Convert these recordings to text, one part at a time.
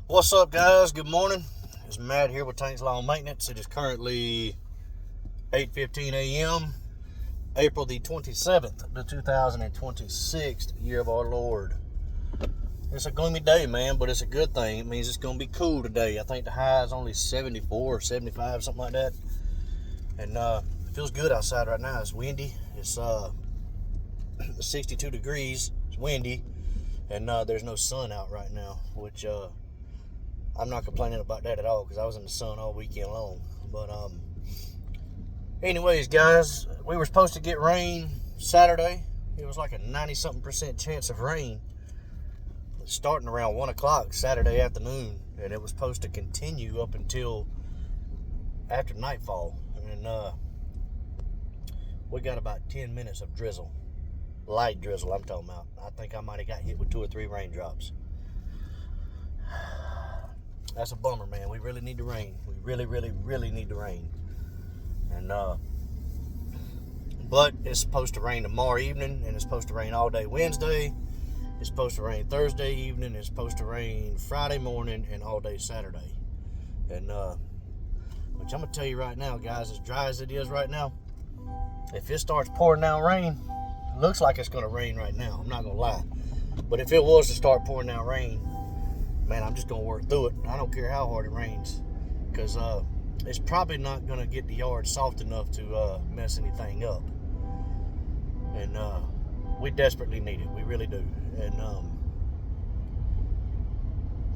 What's up, guys? Good morning. It's Matt here with Tanks Lawn Maintenance. It is currently 8:15 a.m., April the 27th, the 2026 year of our Lord. It's a gloomy day, man, but it's a good thing. It means it's going to be cool today. I think the high is only 74 or 75, something like that. And it feels good outside right now. It's windy. It's 62 degrees. It's windy. And there's no sun out right now, which I'm not complaining about that at all because I was in the sun all weekend long. But anyways, guys, we were supposed to get rain Saturday. It was like a 90-something% chance of rain starting around 1 o'clock Saturday afternoon, and it was supposed to continue up until after nightfall. And we got about 10 minutes of drizzle, light drizzle I'm talking about. I think I might have got hit with 2 or 3 raindrops. That's a bummer, man. We really need the rain. We really, really, really need the rain. And but it's supposed to rain tomorrow evening, and it's supposed to rain all day Wednesday. It's supposed to rain Thursday evening. It's supposed to rain Friday morning and all day Saturday. And which I'm gonna tell you right now, guys, as dry as it is right now, if it starts pouring down rain, it looks like it's gonna rain right now. I'm not gonna lie. But if it was to start pouring down rain, man, I'm just going to work through it. I don't care how hard it rains, because it's probably not going to get the yard soft enough to mess anything up. And we desperately need it. We really do. And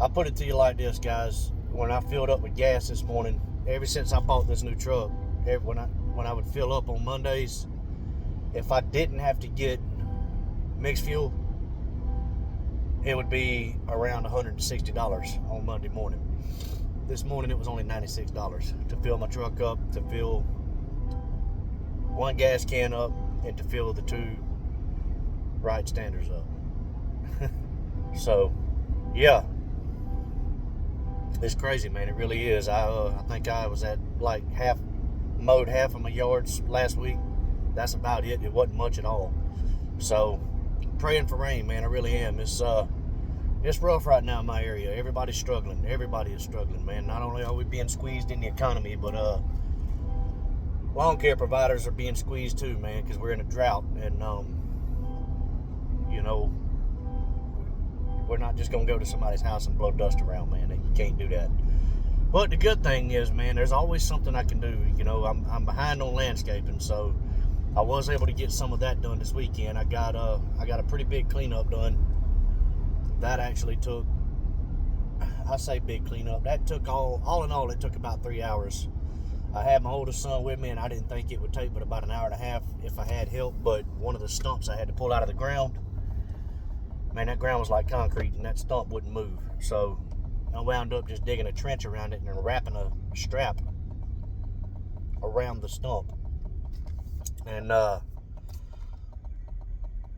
I'll put it to you like this, guys. When I filled up with gas this morning, ever since I bought this new truck, when I would fill up on Mondays, if I didn't have to get mixed fuel, it would be around $160 on Monday morning. This morning it was only $96 to fill my truck up, to fill one gas can up, and to fill the 2 Wright Standards up. So, yeah, it's crazy, man. It really is. I think I was at like mowed half of my yards last week. That's about it. It wasn't much at all. So, praying for rain, man. I really am. It's rough right now in my area. Everybody's struggling. Everybody is struggling, man. Not only are we being squeezed in the economy, but lawn care providers are being squeezed too, man, because we're in a drought. And you know, we're not just gonna go to somebody's house and blow dust around, man. You can't do that. But the good thing is, man, there's always something I can do. You know, I'm behind on landscaping, so I was able to get some of that done this weekend. I got a pretty big cleanup done. That actually took, I say big cleanup, that took all in all, it took about 3 hours. I had my oldest son with me, and I didn't think it would take but about an hour and a half if I had help. But one of the stumps I had to pull out of the ground, man, that ground was like concrete, and that stump wouldn't move. So I wound up just digging a trench around it and wrapping a strap around the stump, and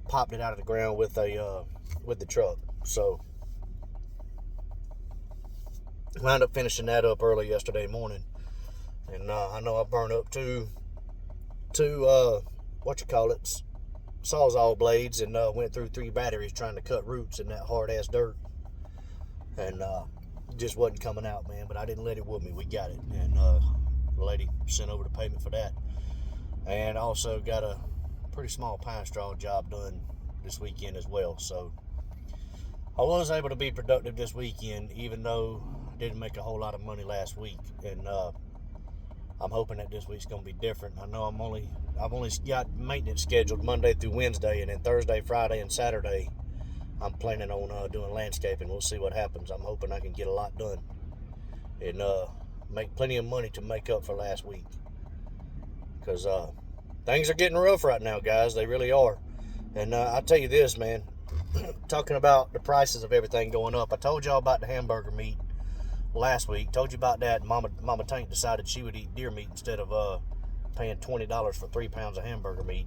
popped it out of the ground with the truck. So wound up finishing that up early yesterday morning, and I know I burned up two Sawzall blades, and went through 3 batteries trying to cut roots in that hard ass dirt, and just wasn't coming out, man. But I didn't let it with me. We got it, and the lady sent over the payment for that. And also got a pretty small pine straw job done this weekend as well. So I was able to be productive this weekend, even though I didn't make a whole lot of money last week. And I'm hoping that this week's going to be different. I know I've only got maintenance scheduled Monday through Wednesday, and then Thursday, Friday, and Saturday I'm planning on doing landscaping. We'll see what happens. I'm hoping I can get a lot done and make plenty of money to make up for last week, because things are getting rough right now, guys. They really are. And I'll tell you this, man, talking about the prices of everything going up, I told y'all about the hamburger meat last week. Told you about that. Mama Tank decided she would eat deer meat instead of paying $20 for 3 pounds of hamburger meat.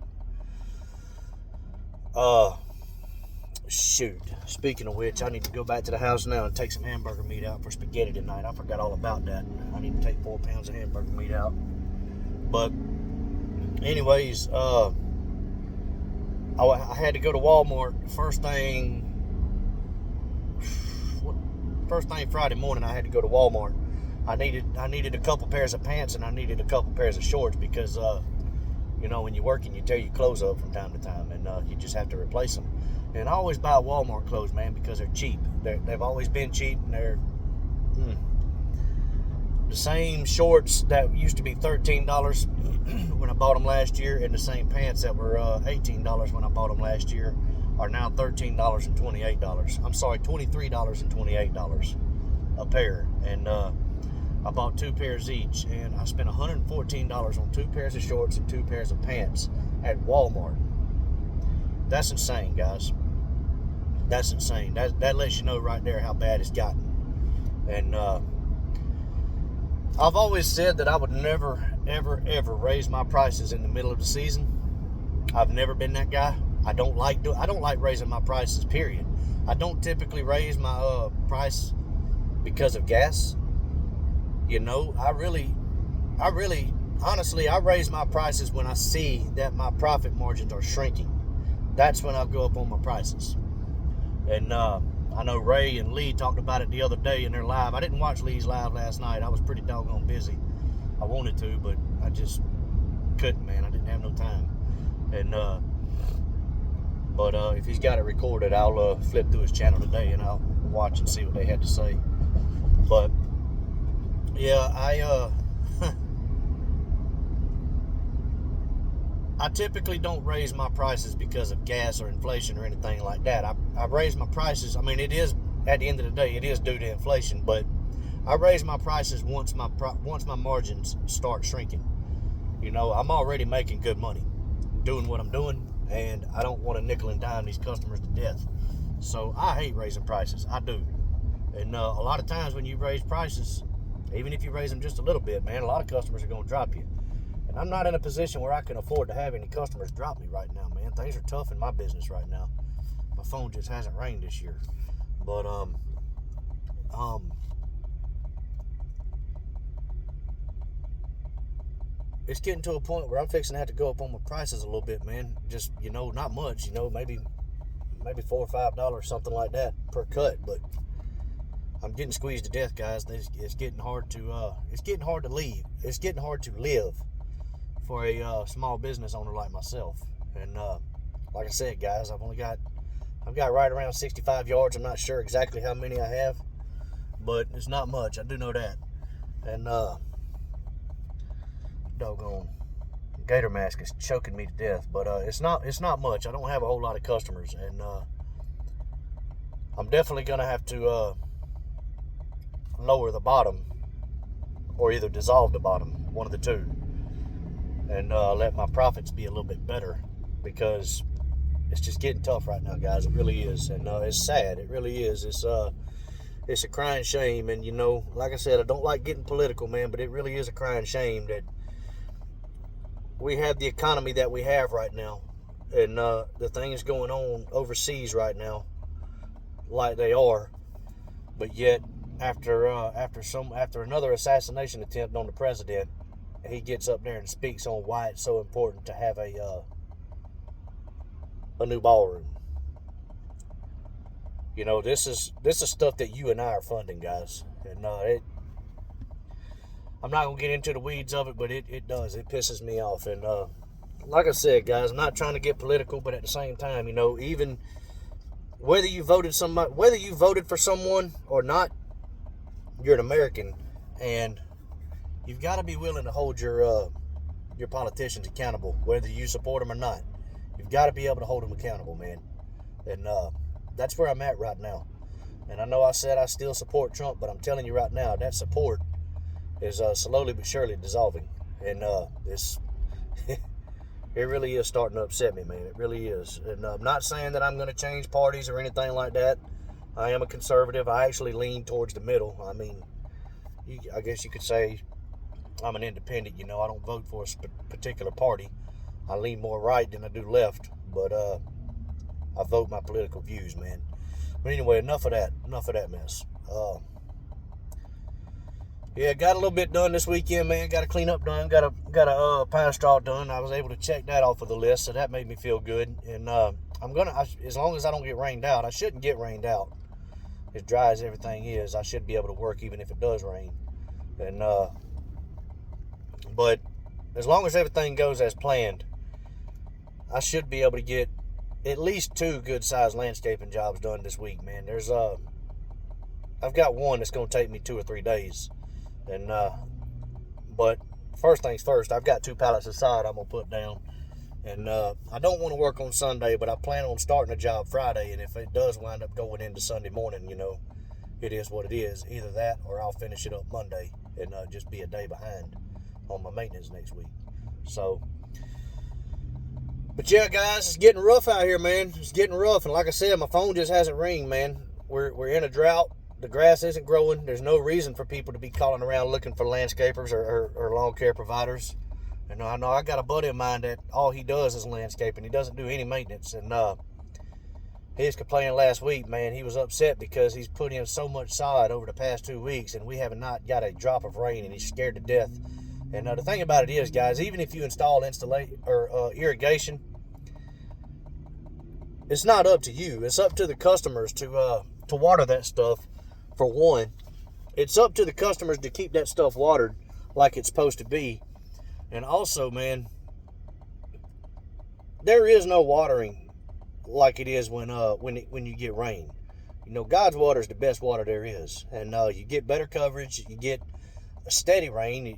Shoot, speaking of which, I need to go back to the house now and take some hamburger meat out for spaghetti tonight. I forgot all about that. I need to take 4 pounds of hamburger meat out. But anyways, I had to go to Walmart first thing first thing Friday morning, I had to go to Walmart. I needed a couple pairs of pants and I needed a couple pairs of shorts because you know, when you're working, you tear your clothes up from time to time, and you just have to replace them. And I always buy Walmart clothes, man, because they're cheap. They've always been cheap, and they're the same shorts that used to be $13 when I bought them last year, and the same pants that were $18 when I bought them last year are now $13 and $28. I'm sorry, $23 and $28 a pair. And I bought 2 pairs each, and I spent $114 on 2 pairs of shorts and 2 pairs of pants at Walmart. That's insane, guys. That's insane. That lets you know right there how bad it's gotten. And I've always said that I would never, ever, ever raise my prices in the middle of the season. I've never been that guy. I don't like raising my prices, period. I don't typically raise my price because of gas. You know, I really, honestly, I raise my prices when I see that my profit margins are shrinking. That's when I'll go up on my prices. And I know Ray and Lee talked about it the other day in their live. I didn't watch Lee's live last night. I was pretty doggone busy. I wanted to, but I just couldn't, man. I didn't have no time. And but if he's got it recorded, I'll flip through his channel today and I'll watch and see what they had to say. But yeah, I typically don't raise my prices because of gas or inflation or anything like that. I raise my prices. I mean, it is, at the end of the day, it is due to inflation, but I raise my prices once my margins start shrinking. You know, I'm already making good money doing what I'm doing, and I don't want to nickel and dime these customers to death. So I hate raising prices. I do. And a lot of times when you raise prices, even if you raise them just a little bit, man, a lot of customers are going to drop you. And I'm not in a position where I can afford to have any customers drop me right now, man. Things are tough in my business right now. My phone just hasn't rang this year. But it's getting to a point where I'm fixing to have to go up on my prices a little bit, man. Just, you know, not much, you know, maybe $4 or $5, something like that per cut, but I'm getting squeezed to death, guys. It's getting hard to leave. It's getting hard to live for a small business owner like myself. And like I said, guys, I've got right around 65 yards. I'm not sure exactly how many I have, but it's not much. I do know that. And doggone gator mask is choking me to death. But it's not much. I don't have a whole lot of customers, and I'm definitely gonna have to lower the bottom, or either dissolve the bottom, one of the two, and let my profits be a little bit better, because it's just getting tough right now, guys. It really is. And it's sad. It really is. It's a crying shame. And, you know, like I said, I don't like getting political, man, but it really is a crying shame that we have the economy that we have right now, and the things going on overseas right now like they are, but yet after another assassination attempt on the president, he gets up there and speaks on why it's so important to have a new ballroom. You know, this is stuff that you and I are funding, guys. And I'm not gonna get into the weeds of it, but it pisses me off. And like I said, guys, I'm not trying to get political, but at the same time, you know, even whether you voted for someone or not, you're an American, and you've got to be willing to hold your politicians accountable, whether you support them or not. You've got to be able to hold them accountable, man. And that's where I'm at right now. And I know I said I still support Trump, but I'm telling you right now, that support is slowly but surely dissolving. And it really is starting to upset me, man. It really is. And I'm not saying that I'm going to change parties or anything like that. I am a conservative. I actually lean towards the middle. I mean, I guess you could say I'm an independent. You know, I don't vote for a particular party. I lean more right than I do left. But I vote my political views, man. But anyway, enough of that mess. Yeah, got a little bit done this weekend, man. Got a cleanup done. Got a pine straw done. I was able to check that off of the list, so that made me feel good. And as long as I don't get rained out, I shouldn't get rained out as dry as everything is, I should be able to work even if it does rain. And but as long as everything goes as planned, I should be able to get at least 2 good-sized landscaping jobs done this week, man. There's I've got one that's going to take me 2 or 3 days, and but first things first, I've got 2 pallets of sod I'm gonna put down, and I don't want to work on Sunday, but I plan on starting a job Friday, and if it does wind up going into Sunday morning, it is what it is. Either that or I'll finish it up Monday and just be a day behind on my maintenance next week. So, but yeah, guys, it's getting rough out here, man. It's getting rough, and like I said, my phone just hasn't ring, man. We're in a drought. The grass isn't growing. There's no reason for people to be calling around looking for landscapers or lawn care providers. And I know I got a buddy of mine that all he does is landscaping. He doesn't do any maintenance. And he was complaining last week, man. He was upset because he's put in so much sod over the past 2 weeks, and we have not got a drop of rain, and he's scared to death. And the thing about it is, guys, even if you install irrigation, it's not up to you. It's up to the customers to water that stuff. For one, it's up to the customers to keep that stuff watered like it's supposed to be. And also, man, there is no watering like it is when you get rain. God's water is the best water there is, and you get better coverage. You get a steady rain.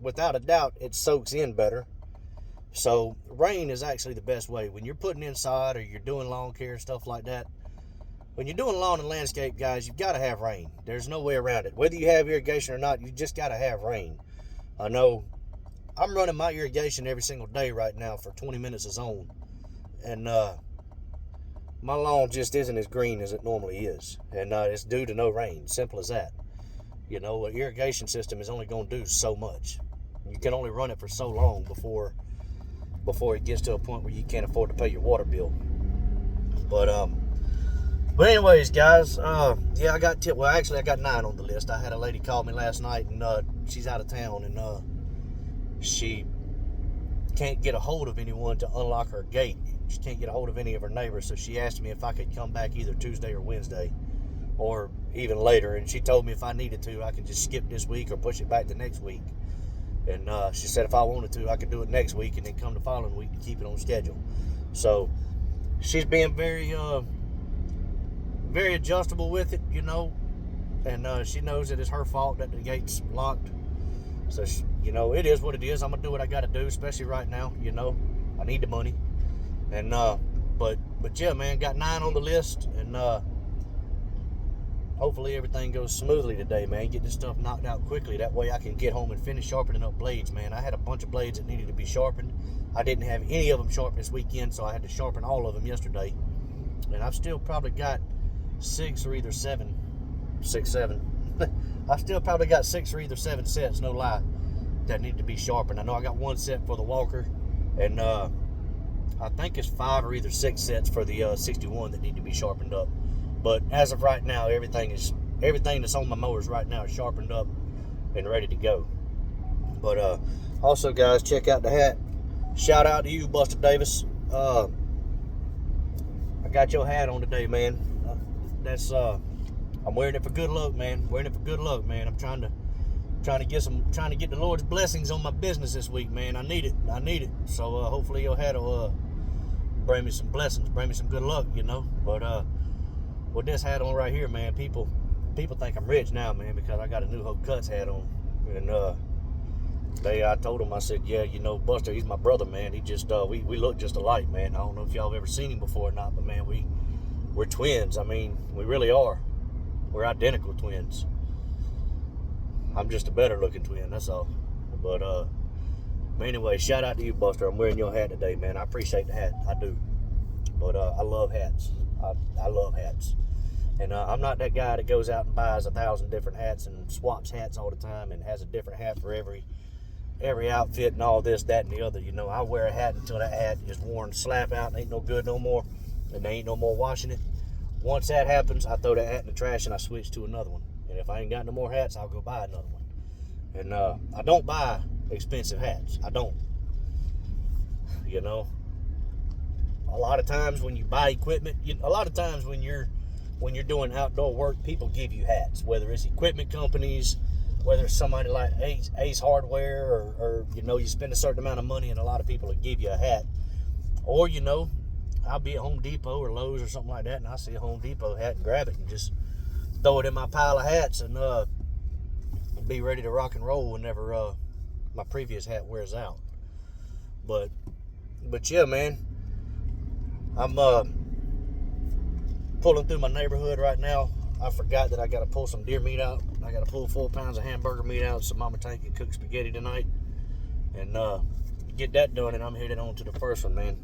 Without a doubt, it soaks in better. So rain is actually the best way when you're putting in sod or you're doing lawn care and stuff like that. When you're doing lawn and landscape, guys, you've got to have rain. There's no way around it. Whether you have irrigation or not, you just got to have rain. I know I'm running my irrigation every single day right now for 20 minutes a zone. And my lawn just isn't as green as it normally is. And it's due to no rain. Simple as that. An irrigation system is only going to do so much. You can only run it for so long before it gets to a point where you can't afford to pay your water bill. But anyways, guys, yeah, I got 9 on the list. I had a lady call me last night, and she's out of town, and she can't get a hold of anyone to unlock her gate. She can't get a hold of any of her neighbors, so she asked me if I could come back either Tuesday or Wednesday, or even later. And she told me if I needed to, I could just skip this week or push it back to next week. And she said if I wanted to, I could do it next week and then come the following week to keep it on schedule. So she's being very adjustable with it, and she knows that it's her fault that the gate's locked. So, it is what it is. I'm going to do what I got to do, especially right now. I need the money. And, but yeah, man, got 9 on the list, and hopefully everything goes smoothly today, man. Get this stuff knocked out quickly. That way I can get home and finish sharpening up blades, man. I had a bunch of blades that needed to be sharpened. I didn't have any of them sharpened this weekend, so I had to sharpen all of them yesterday. And I've still probably got 6 or either 7. I still probably got 6 or either 7 sets, no lie, that need to be sharpened. I know I got 1 set for the Walker, and I think it's 5 or either 6 sets for the 61 that need to be sharpened up. But as of right now, everything that's on my mowers right now is sharpened up and ready to go. But also, guys, check out the hat. Shout out to you, Buster Davis. I got your hat on today, man. I'm wearing it for good luck, man. I'm trying to get the Lord's blessings on my business this week, man. I need it. So hopefully your hat will bring me some blessings, bring me some good luck, But with this hat on right here, man, people think I'm rich now, man, because I got a New Hope Cuts hat on. And I told him, I said, yeah, Buster, he's my brother, man. He just we look just alike, man. I don't know if y'all have ever seen him before or not, but man, we're twins. I mean, we really are. We're identical twins. I'm just a better looking twin, that's all. But anyway, shout out to you, Buster. I'm wearing your hat today, man. I appreciate the hat. I do. But I love hats. I love hats. And I'm not that guy that goes out and buys 1,000 different hats and swaps hats all the time and has a different hat for every outfit and all this, that, and the other. I wear a hat until that hat is worn slap out and ain't no good no more, and there ain't no more washing it. Once that happens, I throw that hat in the trash and I switch to another one. And if I ain't got no more hats, I'll go buy another one. And I don't buy expensive hats. I don't. A lot of times when you buy equipment, a lot of times when you're when you're doing outdoor work, people give you hats, whether it's equipment companies, whether it's somebody like Ace Hardware, or you know, you spend a certain amount of money and a lot of people will give you a hat. Or, you know, I'll be at Home Depot or Lowe's or something like that, and I see a Home Depot hat and grab it and just throw it in my pile of hats and be ready to rock and roll whenever my previous hat wears out. But yeah, man, I'm pulling through my neighborhood right now. I forgot that I got to pull some deer meat out. I got to pull 4 pounds of hamburger meat out so Mama Tank can cook spaghetti tonight. And get that done, and I'm headed on to the first one, man.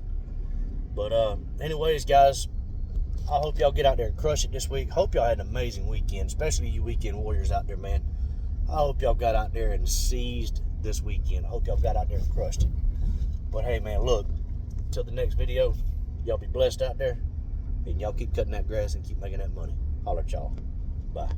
But anyways, guys, I hope y'all get out there and crush it this week. Hope y'all had an amazing weekend, especially you weekend warriors out there, man. I hope y'all got out there and seized this weekend. I hope y'all got out there and crushed it. But hey, man, look, till the next video, y'all be blessed out there, and y'all keep cutting that grass and keep making that money. Holler at y'all. Bye.